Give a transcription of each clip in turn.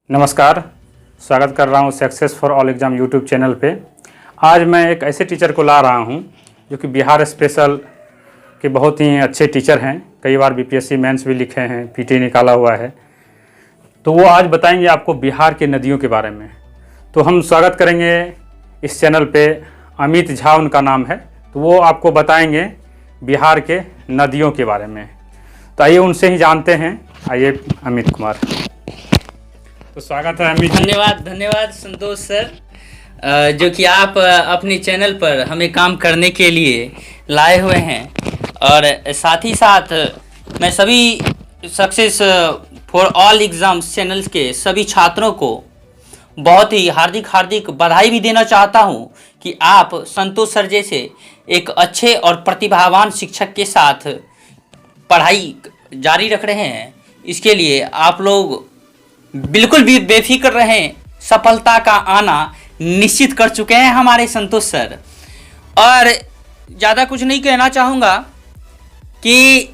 नमस्कार, स्वागत कर रहा हूँ success for all exam YouTube channel पे। आज मैं एक ऐसे टीचर को ला रहा हूँ जो कि बिहार स्पेशल के बहुत ही अच्छे टीचर हैं। कई बार बीपीएससी मेंस भी लिखे हैं, पीटी निकाला हुआ है। तो वो आज बताएंगे आपको बिहार के नदियों के बारे में। तो हम स्वागत करेंगे इस चैनल पे अमित झा, उनका नाम है। तो वो आपको बताएंगे बिहार के नदियों के बारे में। तो आइए उनसे ही जानते हैं। आइए अमित कुमार, तो स्वागत है अमित। धन्यवाद संतोष सर, जो कि आप अपने चैनल पर हमें काम करने के लिए लाए हुए हैं। और साथ ही साथ मैं सभी success for all exams channels के सभी छात्रों को बहुत ही हार्दिक बधाई भी देना चाहता हूं कि आप संतोष सर जैसे एक अच्छे और प्रतिभावान शिक्षक के साथ पढ़ाई जारी रख रहे हैं। इसके लिए आप लोग बिल्कुल भी बेफिक्र रहें, सफलता का आना निश्चित कर चुके हैं हमारे संतोष सर। और ज़्यादा कुछ नहीं कहना चाहूँगा कि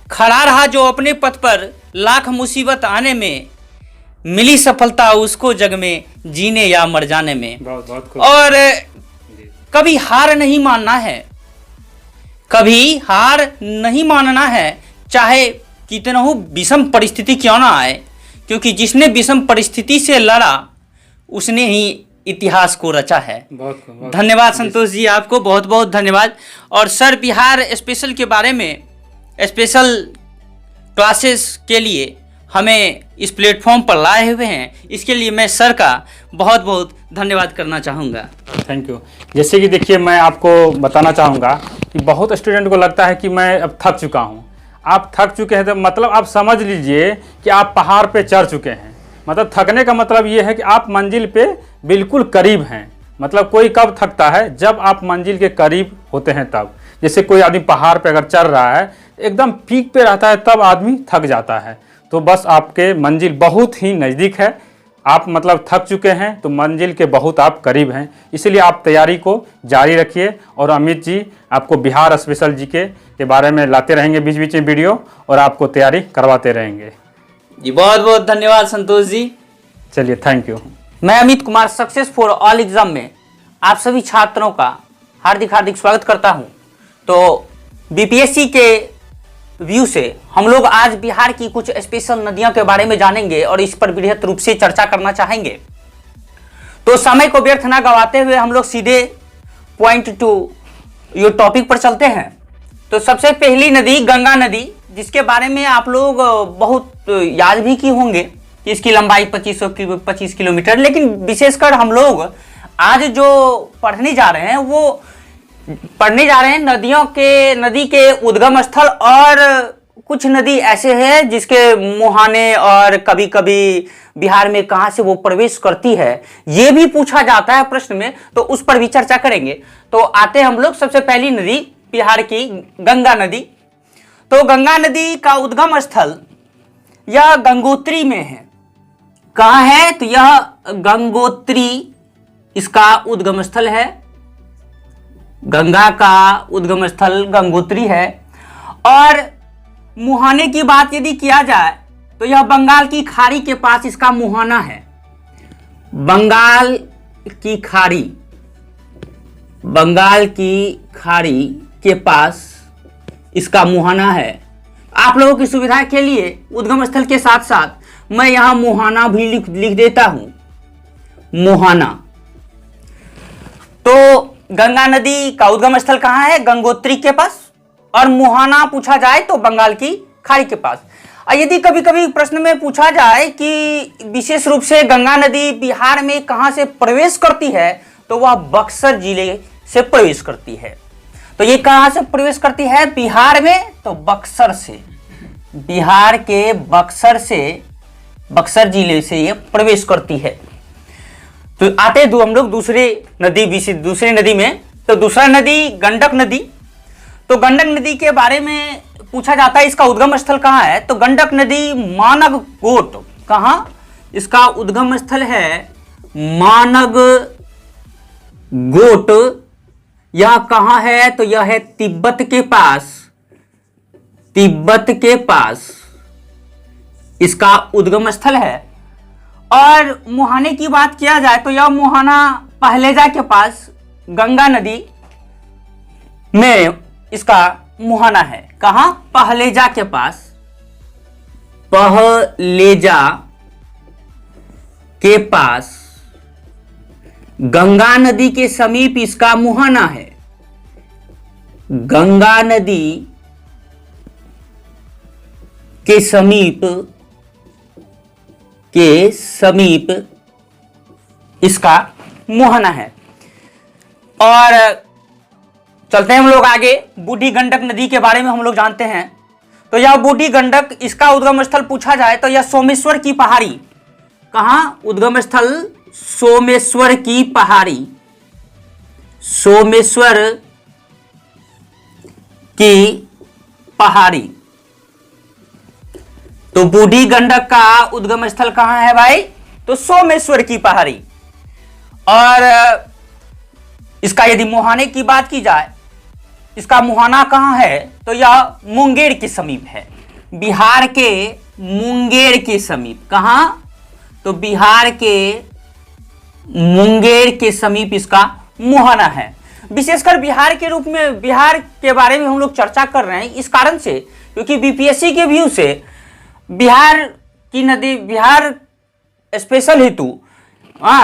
खड़ा रहा जो अपने पथ पर, लाख मुसीबत आने में मिली सफलता उसको जग में, जीने या मर जाने में। बहुत और कभी हार नहीं मानना है, कभी हार नहीं मानना है, चाहे कितना हो विषम परिस्थिति क्यों ना आए, क्योंकि जिसने विषम परिस्थिति से लड़ा उसने ही इतिहास को रचा है। बहुत धन्यवाद संतोष जी, आपको बहुत बहुत धन्यवाद। और सर बिहार स्पेशल के बारे में, स्पेशल क्लासेस के लिए हमें इस प्लेटफॉर्म पर लाए हुए हैं, इसके लिए मैं सर का बहुत बहुत धन्यवाद करना चाहूँगा। Thank you. जैसे कि देखिए, मैं आपको बताना चाहूँगा कि बहुत स्टूडेंट को लगता है कि मैं अब थक चुका हूँ। आप थक चुके हैं तो मतलब आप समझ लीजिए कि आप पहाड़ पे चढ़ चुके हैं। मतलब थकने का मतलब ये है कि आप मंजिल पे बिल्कुल करीब हैं। मतलब कोई कब थकता है? जब आप मंजिल के करीब होते हैं तब। जैसे कोई आदमी पहाड़ पे अगर चढ़ रहा है, एकदम पीक पे रहता है, तब आदमी थक जाता है। तो बस आपके मंजिल बहुत ही नज़दीक है। आप मतलब थक चुके हैं तो मंजिल के बहुत आप करीब हैं। इसलिए आप तैयारी को जारी रखिए। और अमित जी आपको बिहार स्पेशल जीके के बारे में लाते रहेंगे बीच बीच में वीडियो, और आपको तैयारी करवाते रहेंगे जी। बहुत बहुत धन्यवाद संतोष जी। चलिए, थैंक यू। मैं Amit Kumar success for all exam में आप सभी छात्रों का हार्दिक स्वागत करता हूं। तो बीपीएससी के व्यू से हम लोग आज बिहार की कुछ स्पेशल नदियों के बारे में जानेंगे और इस पर बृहत रूप से चर्चा करना चाहेंगे। तो समय को व्यर्थ ना गवाते हुए हम लोग सीधे पॉइंट टू ये टॉपिक पर चलते हैं। तो सबसे पहली नदी गंगा नदी, जिसके बारे में आप लोग बहुत याद भी की होंगे कि इसकी लंबाई 25 किलोमीटर। लेकिन विशेषकर हम लोग आज जो पढ़ने जा रहे हैं वो पढ़ने जा रहे हैं नदी के उद्गम स्थल। और कुछ नदी ऐसे हैं जिसके मुहाने और कभी कभी बिहार में कहां से वो प्रवेश करती है, ये भी पूछा जाता है प्रश्न में। तो उस पर भी चर्चा करेंगे। तो आते हैं हम लोग सबसे पहली नदी बिहार की गंगा नदी। तो गंगा नदी का उद्गम स्थल यह गंगोत्री में है। कहाँ है? तो यह गंगोत्री इसका उद्गम स्थल है। गंगा का उद्गम स्थल गंगोत्री है। और मुहाने की बात यदि किया जाए तो यह बंगाल की खाड़ी के पास इसका मुहाना है। बंगाल की खाड़ी के पास इसका मुहाना है। आप लोगों की सुविधा के लिए उद्गम स्थल के साथ साथ मैं यहां मुहाना भी लिख देता हूं। मुहाना। तो गंगा नदी का उद्गम स्थल कहां है? गंगोत्री के पास। और मुहाना पूछा जाए तो बंगाल की खाड़ी के पास। यदि कभी कभी प्रश्न में पूछा जाए कि विशेष रूप से गंगा नदी बिहार में कहां से प्रवेश करती है, तो वह बक्सर जिले से प्रवेश करती है। तो ये कहां से प्रवेश करती है बिहार में? तो बक्सर से। बिहार के बक्सर जिले से ये प्रवेश करती है। तो आते हम लोग दूसरे नदी में। तो दूसरा नदी गंडक नदी। तो गंडक नदी के बारे में पूछा जाता है इसका उद्गम स्थल कहाँ है? तो गंडक नदी मानगोट। कहाँ इसका उद्गम स्थल है? मानगोट। यह कहाँ है? तो यह है तिब्बत के पास इसका उद्गम स्थल है। और मुहाने की बात किया जाए तो यह मुहाना पहलेजा के पास गंगा नदी में इसका मुहाना है। कहां? पहलेजा के पास, पहलेजा के पास गंगा नदी के समीप इसका मुहाना है। गंगा नदी के समीप इसका मुहाना है। और चलते हैं हम लोग आगे। बूढ़ी गंडक नदी के बारे में हम लोग जानते हैं। तो यह बूढ़ी गंडक, इसका उद्गम स्थल पूछा जाए तो यह सोमेश्वर की पहाड़ी। कहां उद्गम स्थल? सोमेश्वर की पहाड़ी, सोमेश्वर की पहाड़ी। तो बूढ़ी गंडक का उद्गम स्थल कहां है भाई? तो सोमेश्वर की पहाड़ी। और इसका यदि मुहाने की बात की जाए, इसका मुहाना कहां है? तो यह मुंगेर के समीप है, बिहार के मुंगेर के समीप। कहां? तो बिहार के मुंगेर के समीप इसका मुहाना है। विशेषकर बिहार के रूप में, बिहार के बारे में हम लोग चर्चा कर रहे हैं इस कारण से, क्योंकि बीपीएससी के व्यू से बिहार की नदी, बिहार स्पेशल हेतु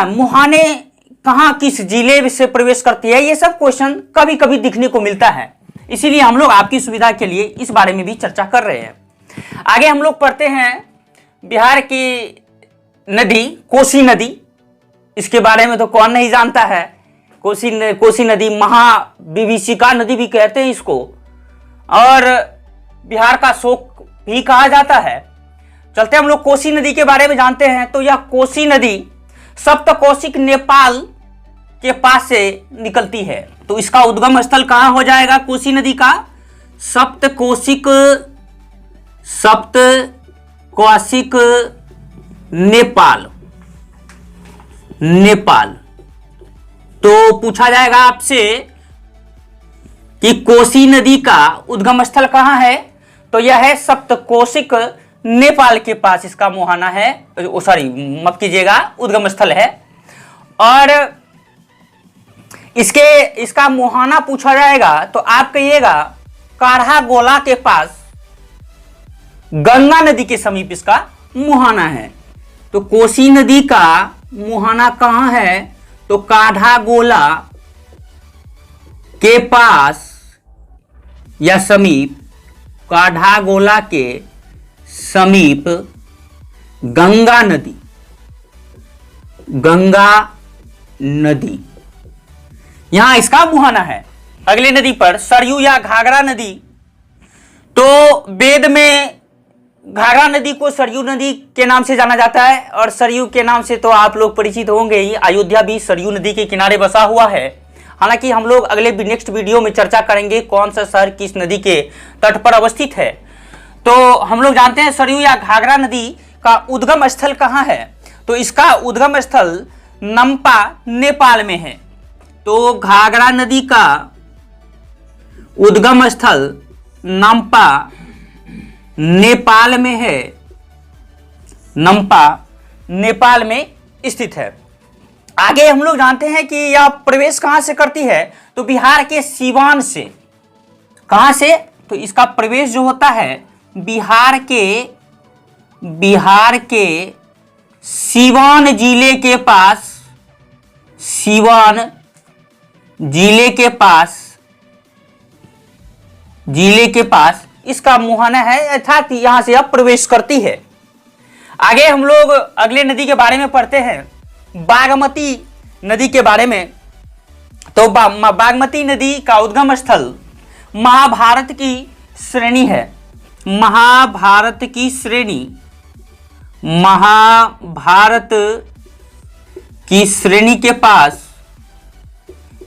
मुहाने कहां, किस जिले से प्रवेश करती है, ये सब क्वेश्चन कभी कभी दिखने को मिलता है। इसीलिए हम लोग आपकी सुविधा के लिए इस बारे में भी चर्चा कर रहे हैं। आगे हम लोग पढ़ते हैं बिहार की नदी कोसी नदी। इसके बारे में तो कौन नहीं जानता है। कोसी नदी महाविभीषिका नदी भी कहते हैं इसको, और बिहार का शोक भी कहा जाता है। चलते हम लोग कोसी नदी के बारे में जानते हैं। तो यह कोसी नदी सप्तकोशिक नेपाल के पास से निकलती है। तो इसका उद्गम स्थल कहां हो जाएगा कोसी नदी का? सप्तकोशिक नेपाल। तो पूछा जाएगा आपसे कि कोसी नदी का उद्गम स्थल कहां है? तो यह है सप्तकोशिक नेपाल के पास इसका मुहाना है, सॉरी माफ कीजिएगा, उद्गम स्थल है। और इसका मुहाना पूछा जाएगा तो आप कहिएगा काढ़ा गोला के पास गंगा नदी के समीप इसका मुहाना है। तो कोसी नदी का मुहाना कहां है? तो काढ़ा गोला के पास या समीप, काढ़ा गोला के समीप गंगा नदी, यहां इसका मुहाना है। अगले नदी पर सरयू या घाघरा नदी। तो वेद में घाघरा नदी को सरयू नदी के नाम से जाना जाता है, और सरयू के नाम से तो आप लोग परिचित होंगे ही। अयोध्या भी सरयू नदी के किनारे बसा हुआ है। हालांकि हम लोग अगले नेक्स्ट वीडियो में चर्चा करेंगे कौन सा शहर किस नदी के तट पर अवस्थित है। तो हम लोग जानते हैं सरयू या घाघरा नदी का उद्गम स्थल कहां है? तो इसका उद्गम स्थल नम्पा नेपाल में है। तो घाघरा नदी का उद्गम स्थल नम्पा नेपाल में है, नम्पा नेपाल में स्थित है। आगे हम लोग जानते हैं कि यह प्रवेश कहां से करती है? तो बिहार के सीवान से। कहां से? तो इसका प्रवेश जो होता है बिहार के सीवान जिले के पास, सीवान जिले के पास इसका मुहाना है, अर्थात यहां से अब प्रवेश करती है। आगे हम लोग अगले नदी के बारे में पढ़ते हैं, बागमती नदी के बारे में। तो बागमती नदी का उद्गम स्थल महाभारत की श्रेणी है। महाभारत की श्रेणी के पास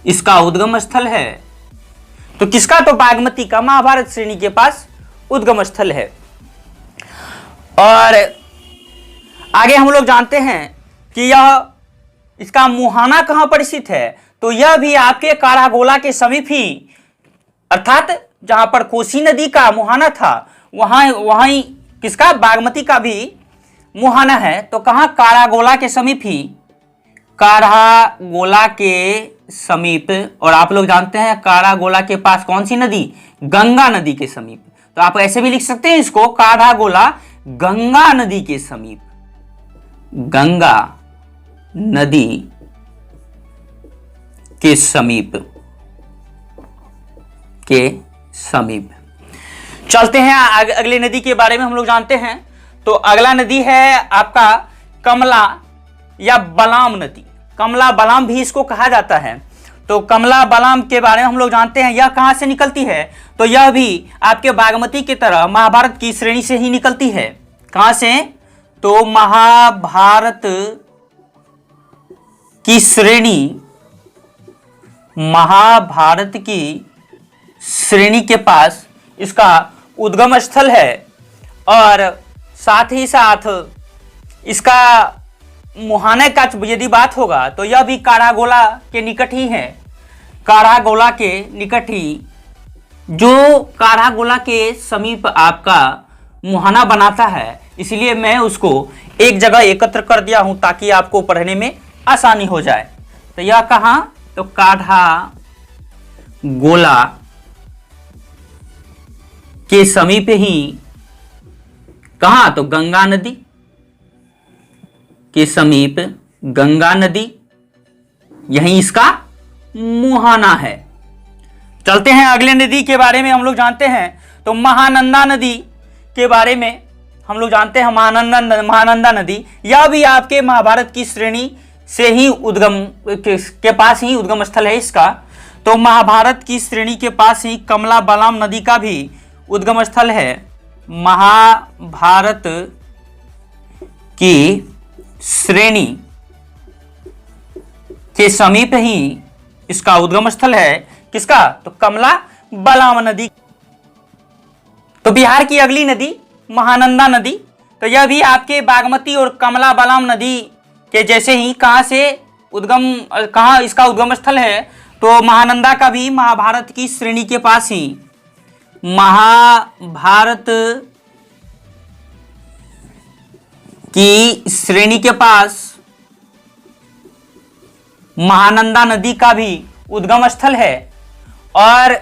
इसका उद्गम स्थल है। तो किसका? तो बागमती का महाभारत श्रेणी के पास उद्गम स्थल है। और आगे हम लोग जानते हैं कि इसका मुहाना कहां पर स्थित है? तो यह भी आपके काढ़ागोला के समीप ही, अर्थात जहां पर कोसी नदी का मुहाना था वहां किसका? बागमती का भी मुहाना है, तो कहाँ, कारागोला के समीप ही, कारागोला के समीप। और आप लोग जानते हैं कारागोला के पास कौन सी नदी, गंगा नदी के समीप। तो आप ऐसे भी लिख सकते हैं इसको, कारागोला गंगा नदी के समीप, गंगा नदी के समीप, चलते हैं अगले नदी के बारे में हम लोग जानते हैं। तो अगला नदी है आपका कमला या बलाम नदी। कमला बलाम भी इसको कहा जाता है। तो कमला बलाम के बारे में हम लोग जानते हैं, यह कहां से निकलती है, तो यह भी आपके बागमती की तरह महाभारत की श्रेणी से ही निकलती है। कहां से, तो महाभारत की श्रेणी, महाभारत की श्रेणी के पास इसका उद्गम स्थल है। और साथ ही साथ इसका मुहाने का यदि बात होगा तो यह भी कारागोला के निकट ही है, कारागोला के निकट ही, जो कारागोला के समीप आपका मुहाना बनाता है। इसलिए मैं उसको एक जगह एकत्र कर दिया हूं ताकि आपको पढ़ने में आसानी हो जाए। तो यह कहां, तो कारागोला के समीप ही, कहां, तो गंगा नदी के समीप, गंगा नदी, यही इसका मुहाना है। चलते हैं अगले नदी के बारे में हम लोग जानते हैं। तो महानंदा नदी के बारे में हम लोग जानते हैं, महानंदा नदी, यह भी आपके महाभारत की श्रेणी से ही उद्गम के पास ही उद्गम स्थल है इसका। तो महाभारत की श्रेणी के पास ही कमला बलाम नदी का भी उद्गम स्थल है। महाभारत की श्रेणी के समीप ही इसका उद्गम स्थल है। किसका, तो कमला बलाम नदी। तो बिहार की अगली नदी महानंदा नदी, तो यह भी आपके बागमती और कमला बलाम नदी के जैसे ही कहां से उद्गम, कहां इसका उद्गम स्थल है, तो महानंदा का भी महाभारत की श्रेणी के पास ही, महाभारत की श्रेणी के पास महानंदा नदी का भी उद्गम स्थल है। और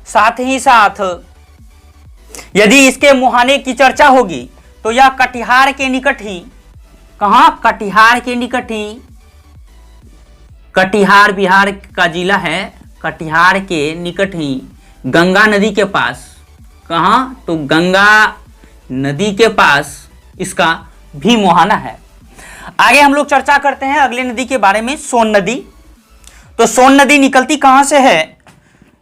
साथ ही साथ यदि इसके मुहाने की चर्चा होगी तो यह कटिहार के निकट ही, कहां, कटिहार के निकट ही, कटिहार बिहार का जिला है, कटिहार के निकट ही गंगा नदी के पास, कहां, तो गंगा नदी के पास इसका भी मुहाना है। आगे हम लोग चर्चा करते हैं अगले नदी के बारे में, सोन नदी। तो सोन नदी निकलती कहां से है,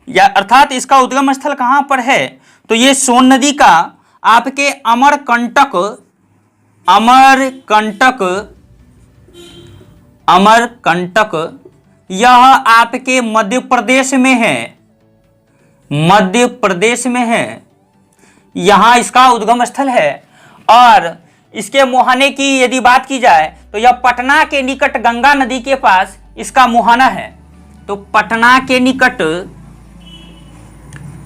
या अर्थात इसका उद्गम स्थल कहां पर है, तो ये सोन नदी का आपके अमरकंटक, यह आपके मध्य प्रदेश में है, मध्य प्रदेश में है, यहां इसका उद्गम स्थल है। और इसके मुहाने की यदि बात की जाए तो यह पटना के निकट गंगा नदी के पास इसका मुहाना है। तो पटना के निकट,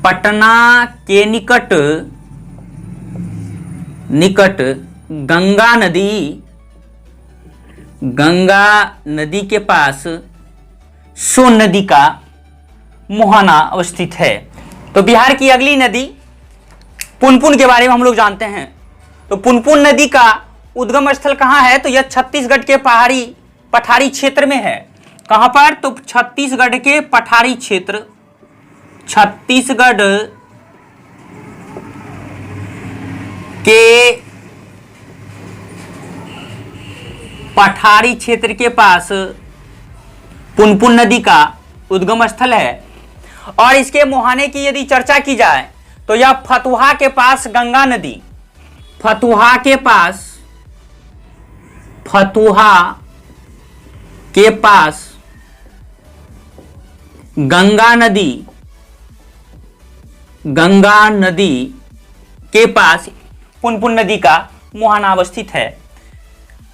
पटना के निकट गंगा नदी के पास सोन नदी का मुहाना अवस्थित है। तो बिहार की अगली नदी पुनपुन के बारे में हम लोग जानते हैं। तो पुनपुन नदी का उद्गम स्थल कहाँ है, तो यह छत्तीसगढ़ के पठारी क्षेत्र में है। कहां पर, तो छत्तीसगढ़ के पठारी क्षेत्र, छत्तीसगढ़ के पठारी क्षेत्र के पास पुनपुन नदी का उद्गम स्थल है। और इसके मुहाने की यदि चर्चा की जाए तो यह फतुहा के पास गंगा नदी, फतुहा के पास गंगा नदी के पास पुनपुन नदी का मुहाना अवस्थित है।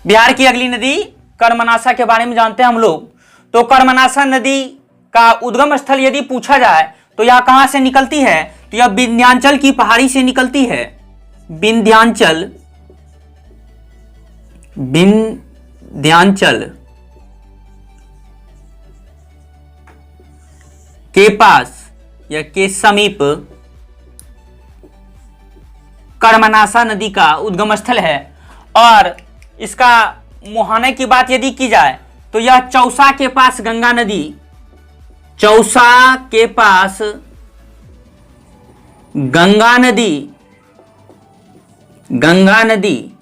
बिहार की अगली नदी कर्मनासा के बारे में जानते हैं हम लोग। तो कर्मनासा नदी का उद्गम स्थल यदि पूछा जाए तो यह कहां से निकलती है, तो यह विंध्याचल की पहाड़ी से निकलती है, विंध्याचल विंध्याचल के पास या के समीप कर्मनासा नदी का उद्गम स्थल है। और इसका मुहाने की बात यदि की जाए तो यह चौसा के पास गंगा नदी, चौसा के पास गंगा नदी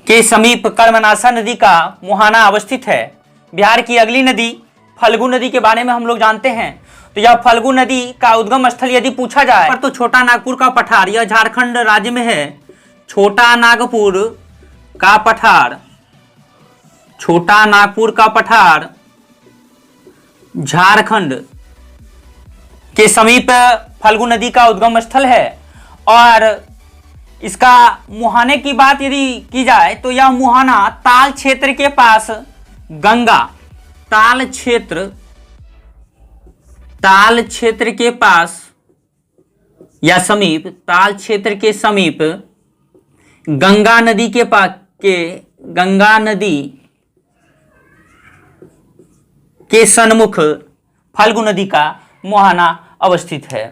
के समीप कर्मनासा नदी का मुहाना अवस्थित है। बिहार की अगली नदी फल्गु नदी के बारे में हम लोग जानते हैं। तो यह फल्गु नदी का उद्गम स्थल यदि पूछा जाए तो छोटा नागपुर का पठार, यह झारखंड राज्य में है। छोटा नागपुर का पठार, छोटा नागपुर का पठार झारखंड के समीप फल्गु नदी का उद्गम स्थल है। और इसका मुहाने की बात यदि की जाए तो यह मुहाना ताल क्षेत्र के पास गंगा, ताल क्षेत्र के पास या समीप, ताल क्षेत्र के समीप गंगा नदी के पास गंगा नदी के सन्मुख फल्गु नदी का मुहाना अवस्थित है।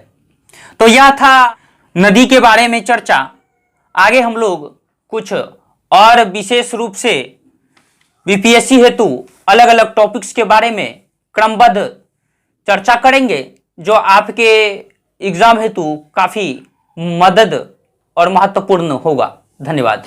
तो यह था नदी के बारे में चर्चा। आगे हम लोग कुछ और विशेष रूप से बीपीएससी हेतु अलग अलग टॉपिक्स के बारे में क्रमबद्ध चर्चा करेंगे, जो आपके एग्जाम हेतु काफी मदद और महत्वपूर्ण होगा। धन्यवाद।